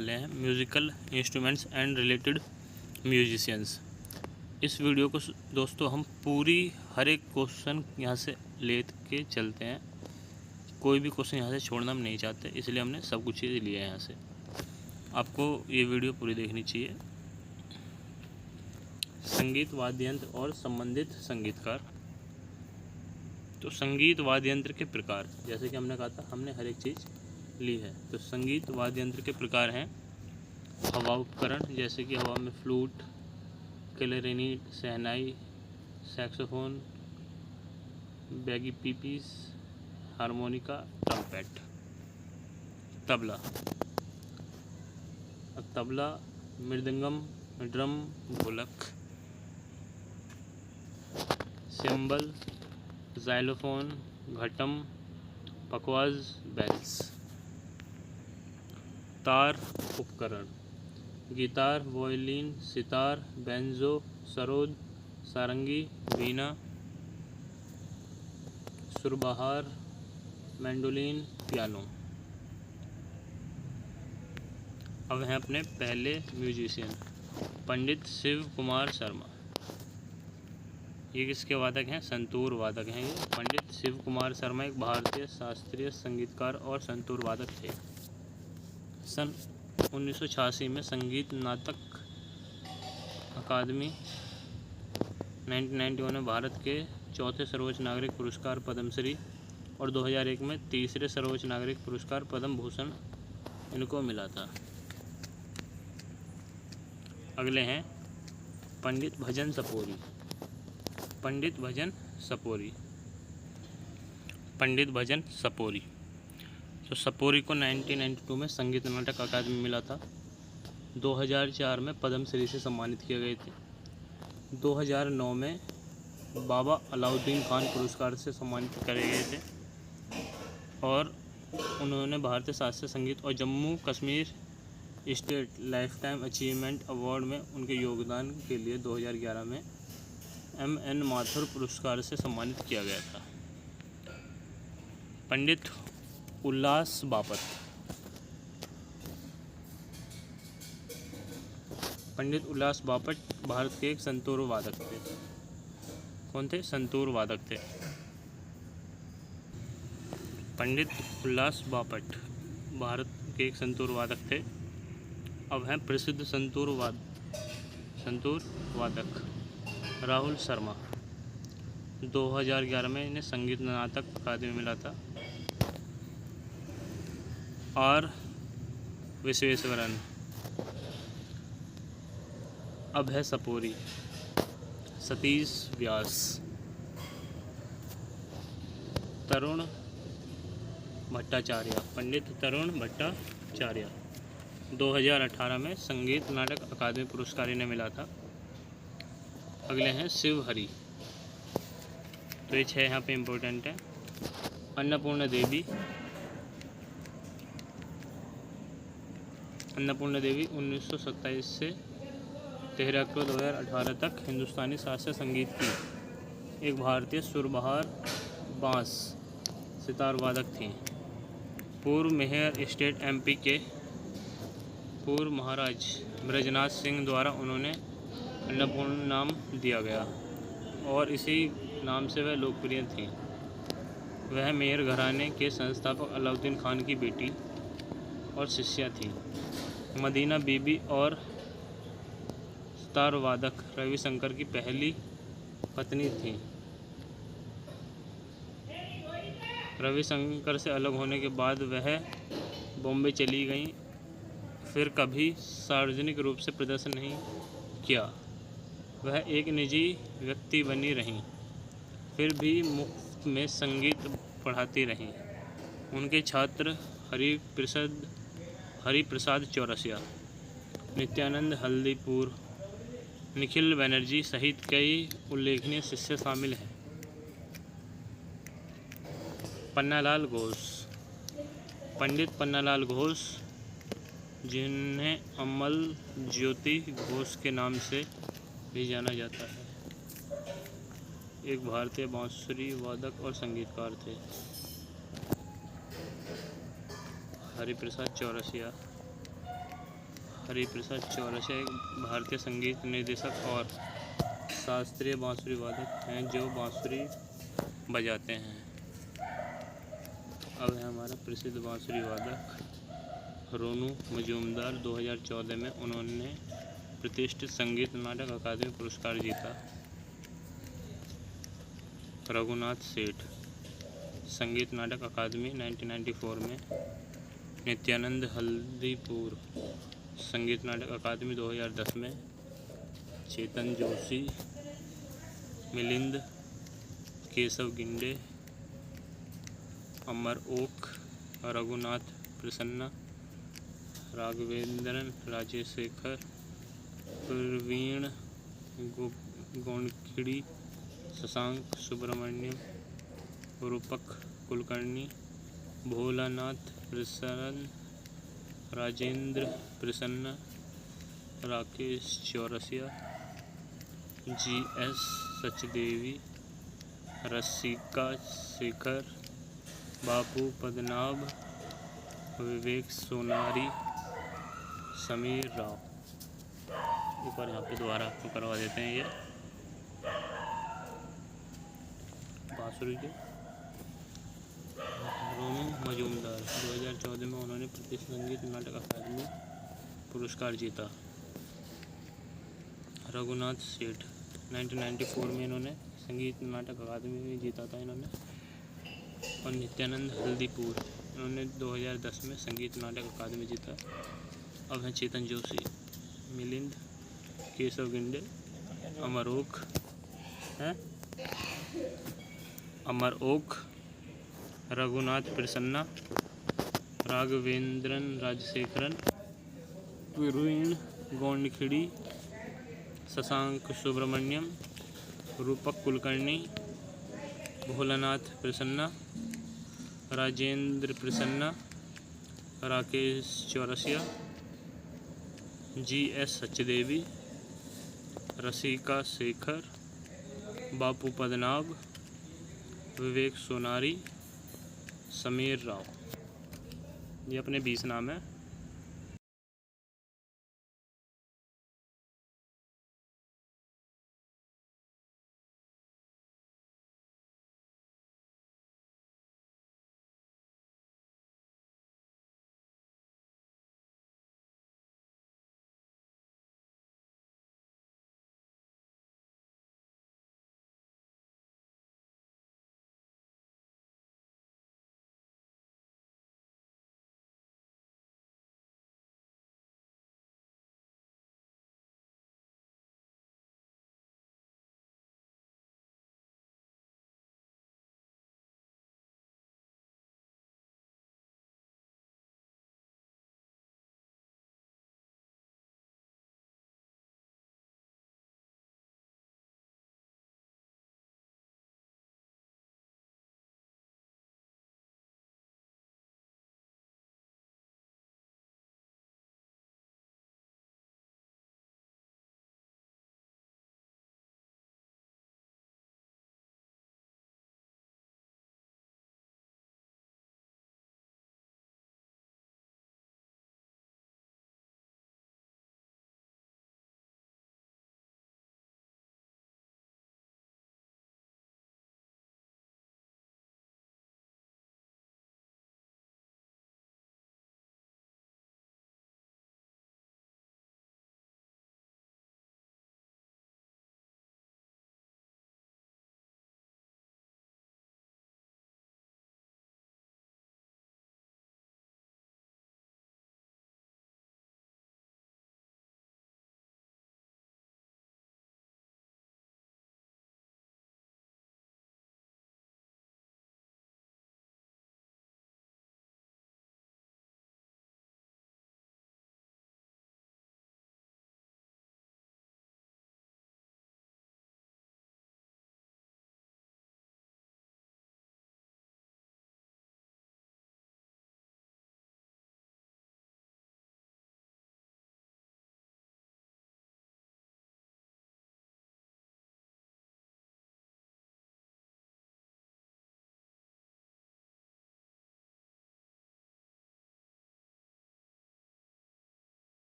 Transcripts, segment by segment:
वाले हैं musical instruments and related musicians. इस वीडियो को दोस्तों हम पूरी हर एक क्वेश्चन यहाँ से ले के चलते हैं। कोई भी क्वेश्चन यहाँ से छोड़ना हम नहीं चाहते, इसलिए हमने सब कुछ चीज़ लिया है यहाँ से। आपको ये वीडियो पूरी देखनी चाहिए। संगीत वाद्य यंत्र और संबंधित संगीतकार। तो संगीत वाद्य यंत्र के प्रकार, जैसे कि हमने कहा था हमने हर एक चीज़ ली है। तो संगीत वाद्य यंत्र के प्रकार हैं हवा उपकरण, जैसे कि हवा में flute, clarinet, shehnai, saxophone, bagpipes, harmonica, trumpet. Tabla, tabla, mridangam, drum, dholak, cymbal, xylophone, ghatam, pakhawaj, bells. तार उपकरण, guitar, violin, sitar, banjo, sarod, sarangi, veena, surbahar, mandolin, piano. अब हैं अपने पहले म्यूजिशियन, पंडित शिव कुमार शर्मा। ये किसके वादक हैं? संतूर वादक हैं। ये पंडित शिव कुमार शर्मा एक भारतीय शास्त्रीय संगीतकार और संतूर वादक थे। सन 1986 में संगीत नाटक अकादमी 1991 में भारत के चौथे सर्वोच्च नागरिक पुरस्कार पद्मश्री और 2001 में तीसरे सर्वोच्च नागरिक पुरस्कार पद्म भूषण इनको मिला था। अगले हैं पंडित भजन सपोरी। पंडित भजन सपोरी, पंडित भजन सपोरी। तो सपोरी को 1992 में संगीत नाटक अकादमी मिला था। 2004 में पद्मश्री से सम्मानित किए गए थे। 2009 में बाबा अलाउद्दीन खान पुरस्कार से सम्मानित करे गए थे और उन्होंने भारतीय शास्त्रीय संगीत और Jammu Kashmir state life time achievement award में उनके योगदान के लिए 2011 में M.N. माथुर पुरस्कार से सम्मानित किया गया था। पंडित उल्लास बापट। पंडित उल्लास बापट भारत के एक संतूर वादक थे। कौन थे? संतूर वादक थे। पंडित उल्लास बापट भारत के एक संतूर वादक थे। अब हैं प्रसिद्ध संतूर वादक राहुल शर्मा। 2011 में इन्हें संगीत नाटक अकादमी मिला था। आर विश्वेश्वरन। अब है सपोरी, सतीश व्यास। तरुण भट्टाचार्य, पंडित तरुण भट्टाचार्य। 2018 में संगीत नाटक अकादमी पुरस्कार इन्हें मिला था। अगले हैं शिव हरि। तो ये 6 यहाँ पे इम्पोर्टेंट है। अन्नपूर्णा देवी। अन्नपूर्णा देवी 1927 से 13 अक्टूबर 2018 तक हिंदुस्तानी शास्त्रीय संगीत की एक भारतीय सुरबहार, बांस, सितार वादक थीं। पूर्व मेयर स्टेट MP के पूर्व महाराज ब्रजनाथ सिंह द्वारा उन्होंने अन्नपूर्णा नाम दिया गया और इसी नाम से वह लोकप्रिय थीं। वह मेयर घराने के संस्थापक अलाउद्दीन खान की बेटी और शिष्या थीं। मदीना बीबी और सितार वादक रविशंकर की पहली पत्नी थीं। रविशंकर से अलग होने के बाद वह बॉम्बे चली गईं, फिर कभी सार्वजनिक रूप से प्रदर्शन नहीं किया। वह एक निजी व्यक्ति बनी रहीं, फिर भी मुफ्त में संगीत पढ़ाती रहीं। उनके छात्र हरिप्रसाद चौरसिया, नित्यानंद हल्दीपुर, निखिल बनर्जी सहित कई उल्लेखनीय शिष्य शामिल हैं। पन्नालाल घोष। पंडित पन्नालाल घोष, जिन्हें अमल ज्योति घोष के नाम से भी जाना जाता है, एक भारतीय बांसुरी वादक और संगीतकार थे। हरिप्रसाद चौरसिया हरिप्रसाद चौरसिया एक भारतीय संगीत निर्देशक और शास्त्रीय बांसुरी वादक हैं जो बांसुरी बजाते हैं। अब है हमारा प्रसिद्ध बांसुरी वादक रोनू मजूमदार। 2014 में उन्होंने प्रतिष्ठित संगीत नाटक अकादमी पुरस्कार जीता। रघुनाथ सेठ संगीत नाटक अकादमी 1994 में। नित्यानंद हल्दीपुर संगीत नाटक अकादमी 2010 में। चेतन जोशी, मिलिंद केशव गिंडे, अमर ओक, रघुनाथ प्रसन्ना, राघवेंद्रन राजशेखर, प्रवीण गोंडखिड़ी, शशांक सुब्रमण्यम, रूपक कुलकर्णी, भोलानाथ प्रसन्न, राजेंद्र प्रसन्न, राकेश चौरसिया, GS सचदेवी, रसिका शेखर, बापू पद्मनाभ, विवेक सोनारी, समीर राव। एक बार यहाँ पे दोबारा आपको करवा देते हैं ये बांसुरी के। रोनू मजूमदार 2014 में उन्होंने प्रतिष्ठित संगीत नाटक अकादमी पुरस्कार जीता। रघुनाथ सेठ 1994 में इन्होंने संगीत नाटक अकादमी में जीता था इन्होंने। और नित्यानंद हल्दीपुर इन्होंने 2010 में संगीत नाटक अकादमी जीता। अब हैं चेतन जोशी, मिलिंद केशव गिंडे, अमर ओक, रघुनाथ प्रसन्ना, राघवेंद्रन राजशेखरन, प्रवीण गोंडखिड़ी, शशांक सुब्रमण्यम, रूपक कुलकर्णी, भोलानाथ प्रसन्ना, राजेंद्र प्रसन्ना, राकेश चौरसिया, GS सचदेवी, रसिका शेखर, बापू पद्मनाभ, विवेक सोनारी, समीर राव। ये अपने 20 नाम है।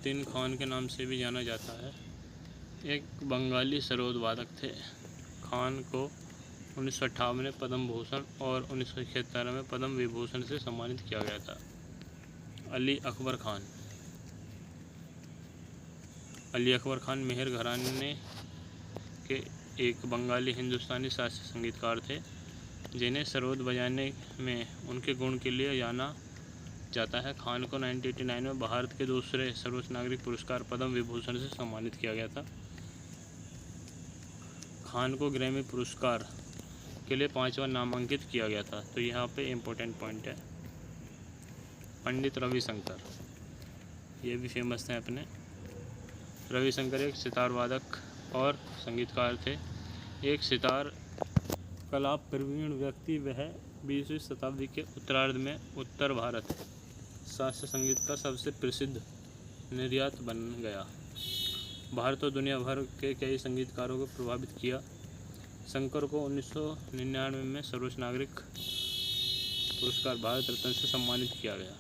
मोतीन खान के नाम से भी जाना जाता है, एक बंगाली सरोद वादक थे। खान को 1958 में पद्म भूषण और 1976 में पद्म विभूषण से सम्मानित किया गया था। अली अकबर खान। अली अकबर खान मेहर घराने के एक बंगाली हिंदुस्तानी शास्त्रीय संगीतकार थे, जिन्हें सरोद बजाने में उनके गुण के लिए जाना जाता है। खान को 1989 में भारत के दूसरे सर्वोच्च नागरिक पुरस्कार पद्म विभूषण से सम्मानित किया गया था। खान को ग्रैमी पुरस्कार के लिए 5वां नामांकित किया गया था। तो यहाँ पे इम्पोर्टेंट पॉइंट है। पंडित रविशंकर, ये भी फेमस थे अपने। रविशंकर एक सितार वादक और संगीतकार थे। एक सितार कला प्रवीण व्यक्ति, वह 20वीं शताब्दी के उत्तरार्ध में उत्तर भारत शास्त्रीय संगीत का सबसे प्रसिद्ध निर्यात बन गया। भारत और दुनिया भर के कई संगीतकारों को प्रभावित किया। शंकर को 1999 में सर्वोच्च नागरिक पुरस्कार भारत रत्न से सम्मानित किया गया।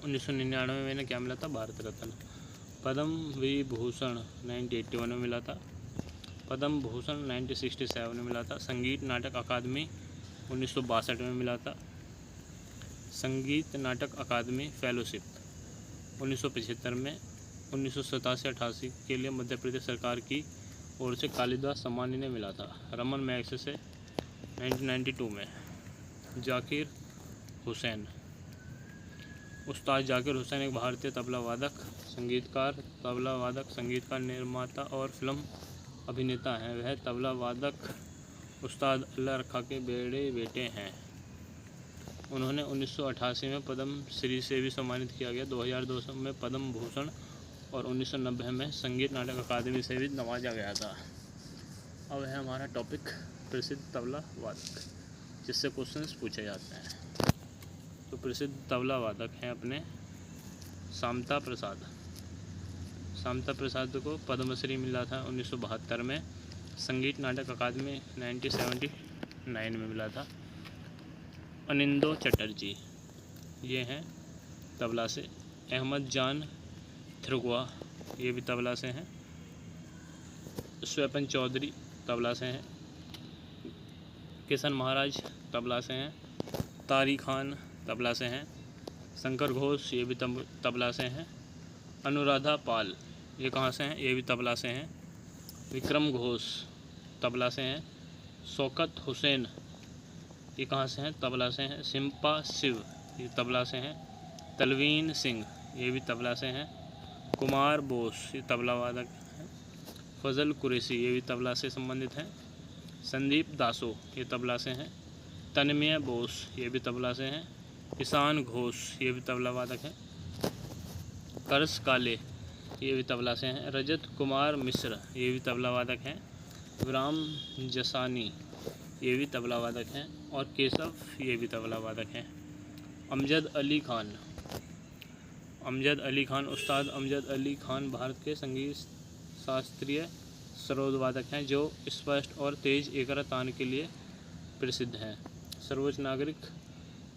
1999 में इन्हें क्या मिला था? भारत रत्न। पद्म विभूषण 1981 में मिला था। पद्म भूषण 1967 में मिला था। संगीत नाटक अकादमी 1962 में मिला था। संगीत नाटक अकादमी फेलोशिप 1975 में। 1987-88 के लिए मध्य प्रदेश सरकार की ओर से कालिदास सम्मान इन्हें मिला था। रमन मैग्सेसे 1992 में। जाकिर हुसैन। उस्ताद जाकिर हुसैन एक भारतीय तबला वादक, संगीतकार, तबला वादक, संगीतकार, निर्माता और फिल्म अभिनेता हैं। वह तबला वादक उस्ताद अल्लाह रखा के बड़े बेटे हैं। उन्होंने 1988 में पद्म श्री से भी सम्मानित किया गया। 2002 में पद्म भूषण और 1990 में संगीत नाटक अकादमी से भी नवाजा गया था। अब है हमारा टॉपिक प्रसिद्ध तबला वादक, जिससे क्वेश्चंस पूछे जाते हैं। तो प्रसिद्ध तबला वादक हैं अपने शांता प्रसाद। शांता प्रसाद को पद्मश्री मिला था 1972 में। संगीत नाटक अकादमी 1979 में मिला था। अनिंदो चटर्जी, ये हैं तबला से। अहमद जान थ्रुगवा, ये भी तबला से हैं। स्वपन चौधरी तबला से हैं। किशन महाराज तबला से हैं। तारी खान तबला से हैं। शंकर घोष, ये भी तबला से हैं। अनुराधा पाल, ये कहाँ से हैं? ये भी तबला से हैं। विक्रम घोष तबला से हैं। शौकत हुसैन, ये कहाँ से हैं? तबला से हैं। सिंपा शिव, ये तबला से हैं। तलवीन सिंह, ये भी तबला से हैं। कुमार बोस, ये तबला वादक हैं। फजल कुरैशी, ये भी तबला से संबंधित हैं। संदीप दासो, ये तबला से हैं। तन्मय बोस, ये भी तबला से हैं। ईशान घोष, ये भी तबला वादक हैं। कर्स काले, ये भी तबला से हैं। रजत कुमार मिश्र, ये भी तबला वादक हैं। विराम जसानी, ये भी तबला वादक हैं। और केशव, ये भी तबला वादक हैं। अमजद अली खान। अमजद अली खान, उस्ताद अमजद अली खान भारत के संगीत शास्त्रीय सरोद वादक हैं, जो स्पष्ट और तेज एकरा तान के लिए प्रसिद्ध हैं। सर्वोच्च नागरिक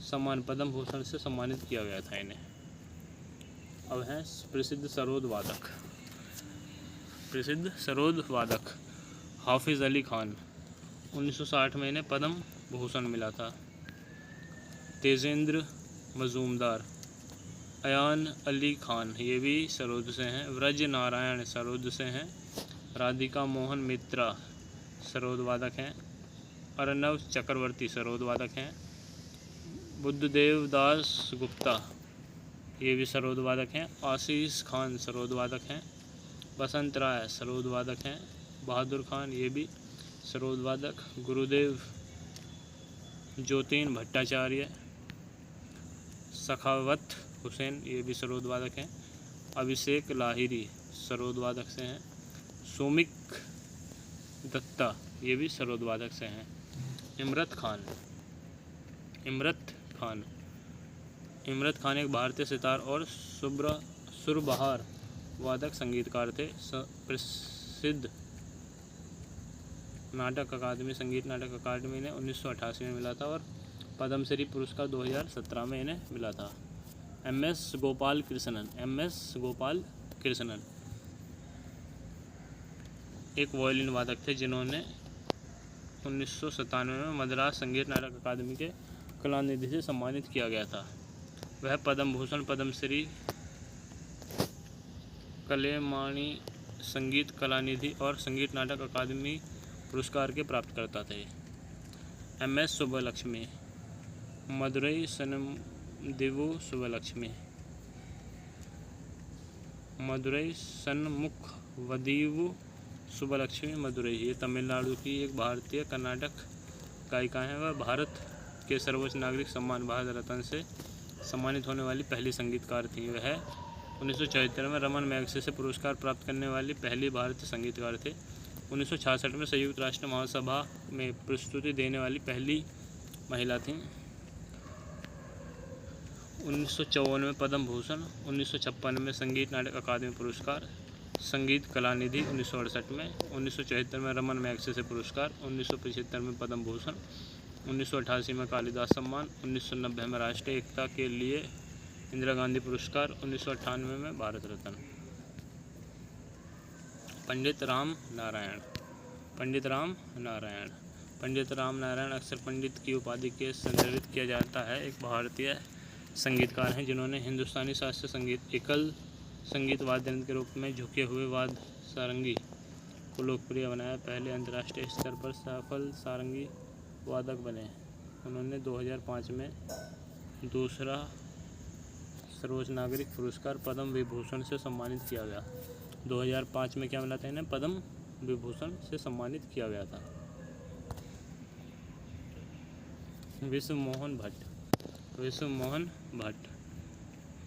सम्मान पद्म भूषण से सम्मानित किया गया था इन्हें। अब हैं प्रसिद्ध सरोद वादक। प्रसिद्ध सरोद वादक हाफिज़ अली खान, 1960 में इन्हें पद्म भूषण मिला था। तेजेंद्र मजूमदार। अयान अली खान, ये भी सरोद से हैं। व्रज नारायण सरोद से हैं। राधिका मोहन मित्रा सरोद वादक हैं। अर्नव चक्रवर्ती सरोद वादक हैं। बुद्धदेव दास गुप्ता, ये भी सरोद वादक हैं। आशीष खान सरोद वादक हैं। बसंत राय सरोद वादक हैं। बहादुर खान, ये भी सरोद वादक। गुरुदेव ज्योतिन भट्टाचार्य। सखावत हुसैन, ये भी सरोद वादक हैं। अभिषेक लाहिरी सरोद वादक से हैं। सोमिक दत्ता, ये भी सरोद वादक से हैं। इमरत खान। इमरत खान एक भारतीय सितार और सुरबहार वादक संगीतकार थे। प्रसिद्ध नाटक अकादमी, संगीत नाटक अकादमी ने 1988 में मिला था और पद्मश्री पुरस्कार 2017 में इन्हें मिला था। एम.एस. गोपाल कृष्णन। एम.एस. गोपाल कृष्णन एक वायलिन वादक थे जिन्होंने 1997 में मद्रास संगीत नाटक अकादमी के कलानिधि से सम्मानित किया गया था। वह पद्म भूषण, पद्मश्री, कलैमाणी, संगीत कलानिधि और संगीत नाटक अकादमी पुरस्कार के प्राप्तकर्ता थे। एम.एस. सुब्बलक्ष्मी, मदुरई सन्मुदिवु सुब्बलक्ष्मी, मदुरई सन्मुखवदीवु सुब्बलक्ष्मी मदुरई, ये तमिलनाडु की एक भारतीय कर्नाटक गायिका हैं। वह भारत के सर्वोच्च नागरिक सम्मान भारत रत्न से सम्मानित होने वाली पहली संगीतकार थीं। वह 1974 में रमन मैग्सेसे पुरस्कार प्राप्त करने वाली पहली भारतीय संगीतकार थे। 1966 में संयुक्त राष्ट्र महासभा में प्रस्तुति देने वाली पहली महिला थीं। 1954 में पद्म भूषण, 1956 में संगीत नाटक अकादमी पुरस्कार, संगीत कलानिधि 1968 में, 1974 में रमन मैग्सेसे पुरस्कार, 1975 में पद्म भूषण, 1988 में कालिदास सम्मान, 1990 में राष्ट्रीय एकता के लिए इंदिरा गांधी पुरस्कार, 1998 में भारत रत्न। पंडित राम नारायण। पंडित राम नारायण पंडित राम नारायण अक्सर पंडित की उपाधि के संदर्भित किया जाता है। एक भारतीय संगीतकार हैं जिन्होंने हिंदुस्तानी शास्त्रीय संगीत एकल संगीत वाद्य यंत्र के रूप में झुके हुए वाद्य सारंगी को लोकप्रिय बनाया। पहले अंतर्राष्ट्रीय स्तर पर सफल सारंगी वादक बने। उन्होंने 2005 में दूसरा सर्वोच्च नागरिक पुरस्कार पद्म विभूषण से सम्मानित किया गया। 2005 में क्या मिला था इन्हें? पद्म विभूषण से सम्मानित किया गया था। विश्व मोहन भट्ट। विश्व मोहन भट्ट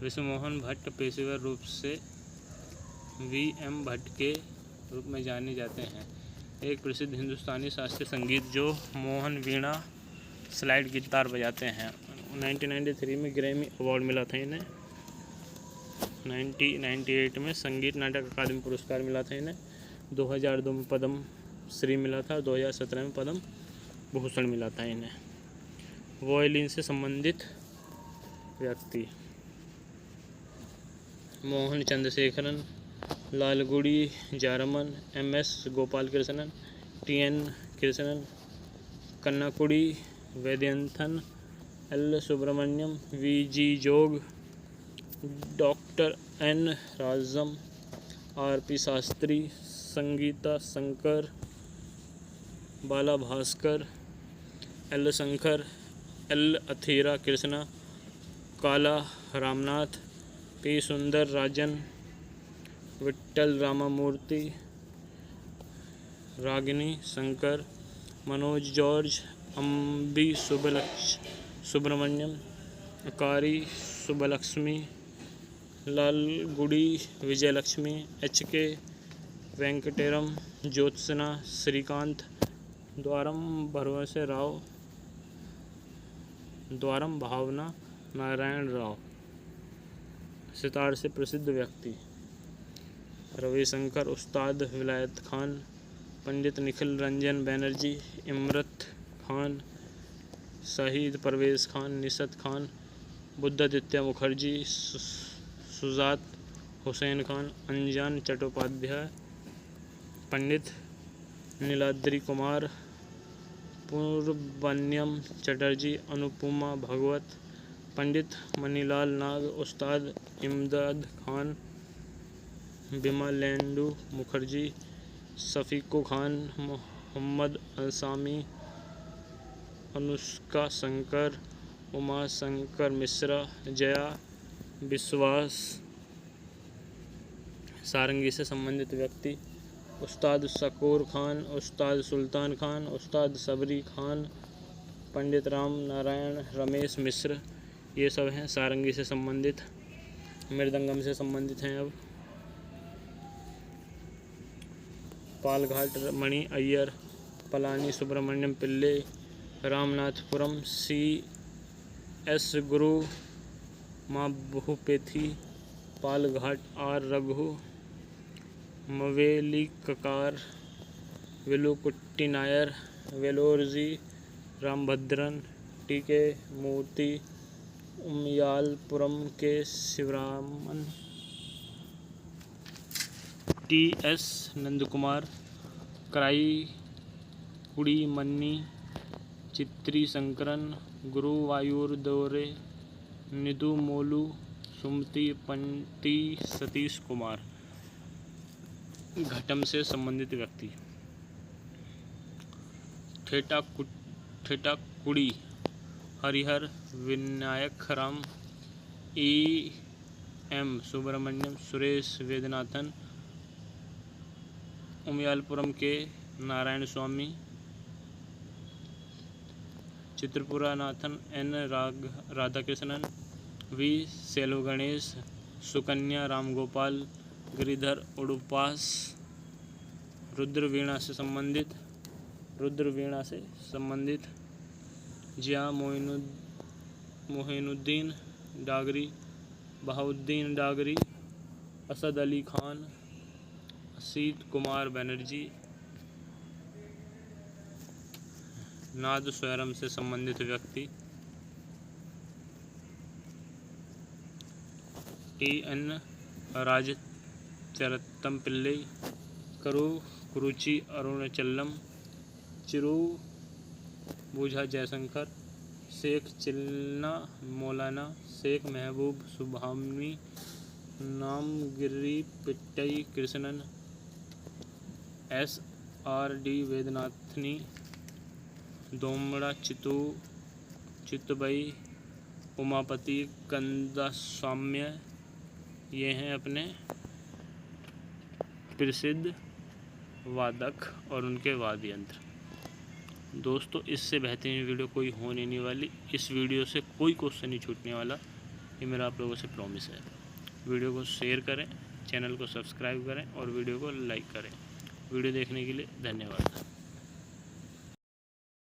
विश्व मोहन भट्ट पेशेवर रूप से वी.एम. भट्ट के रूप में जाने जाते हैं। एक प्रसिद्ध हिंदुस्तानी शास्त्रीय संगीत जो मोहन वीणा स्लाइड गिटार बजाते हैं। 1993 में ग्रैमी अवार्ड मिला था इन्हें। 1998 में संगीत नाटक अकादमी पुरस्कार मिला था इन्हें। 2002 में पद्म श्री मिला था। 2017 में पद्म भूषण मिला था इन्हें। वायलिन से संबंधित व्यक्ति: Mohan Chandrasekaran, Lalgudi Jayaraman, M S. Gopal Krishnan, T N. Krishnan, Kunnakudi Vaidyanathan, L. Subramaniam, V G. Jog, doctor N. Rajam, R P. Shastri, Sangeeta Shankar, Bala Bhaskar, L. Shankar, L. Athira Krishna, Kala Ramnath, P. Sundar Rajan, Vitthal Ramamurthy, Ragini Shankar, Manoj George, Ambi Subramaniam, Akkarai Subbulakshmi, Lalgudi Vijayalakshmi, H K. Venkatram, Jyotsna Srikanth, Dwaram Bhavana Narayan Rao. Sitar से प्रसिद्ध व्यक्ति: रविशंकर, उस्ताद विलायत खान, पंडित निखिल रंजन बैनर्जी, इमरत खान, शहीद परवेज खान, निशत खान, बुद्धादित्य मुखर्जी, सुजात हुसैन खान, अंजन चट्टोपाध्याय, पंडित नीलाद्रि कुमार, पूर्वन्यम चटर्जी, अनुपमा भगवत, पंडित मनीलाल नाग, उस्ताद इमदाद खान, बिमलेंदु मुखर्जी, शफीको खान, मोहम्मद असामी, अनुष्का शंकर, उमा शंकर मिश्रा, जया विश्वास। सारंगी से संबंधित व्यक्ति: उस्ताद शकूर खान, उस्ताद सुल्तान खान, उस्ताद सबरी खान, पंडित राम नारायण, रमेश मिश्र। ये सब हैं सारंगी से संबंधित। मृदंगम से संबंधित हैं अब पालघाट मणि अय्यर, पलानी सुब्रमण्यम पिल्ले, रामनाथपुरम सी.एस. गुरु, मां बहुपेथी, Palghat R. Raghu, Mavelikkara, Velukutty Nair, Vellore G Ramabhadran, T K. Murthy, Umayalpuram K Sivaraman, T.S.. Nandkumar, Karaikudi मन्नी, चित्री शंकरन, गुरुवायूरदोरे, निधु मोलू, सुमति पंती, सतीश कुमार। घटम से संबंधित व्यक्ति ठेठाकुड़ी हरिहर, विनायकराम, E.M. सुब्रमण्यम, सुरेश वेदनाथन, उमयालपुरम के नारायण स्वामी, चित्रपुरानाथन, N. राधाकृष्णन, V. सेलो गणेश, सुकन्या रामगोपाल, गिरिधर उडुपास। रुद्रवीणा से संबंधित जिया मोइनुद्दीन डागरी, बहाउद्दीन डागरी, असद अली खान, असीत कुमार बनर्जी। नादस्वरम से संबंधित व्यक्ति T.N. राजचरत्तम पिल्ले, कुरुची अरुणचल्लम, चिरू बूझा जयशंकर, शेख चिल्ना मौलाना, शेख महबूब सुभामनी, नामगिरी पिट्टई कृष्णन, S.R.D. वेदनाथनी, दोमड़ा चितबई, उमापति कंदासाम्य। ये हैं अपने प्रसिद्ध वादक और उनके वाद्य यंत्र। दोस्तों, इससे बेहतरीन वीडियो कोई होने नहीं वाली। इस वीडियो से कोई क्वेश्चन नहीं छूटने वाला, ये मेरा आप लोगों से प्रॉमिस है। वीडियो को शेयर करें, चैनल को सब्सक्राइब करें और वीडियो को लाइक करें। वीडियो देखने के लिए धन्यवाद।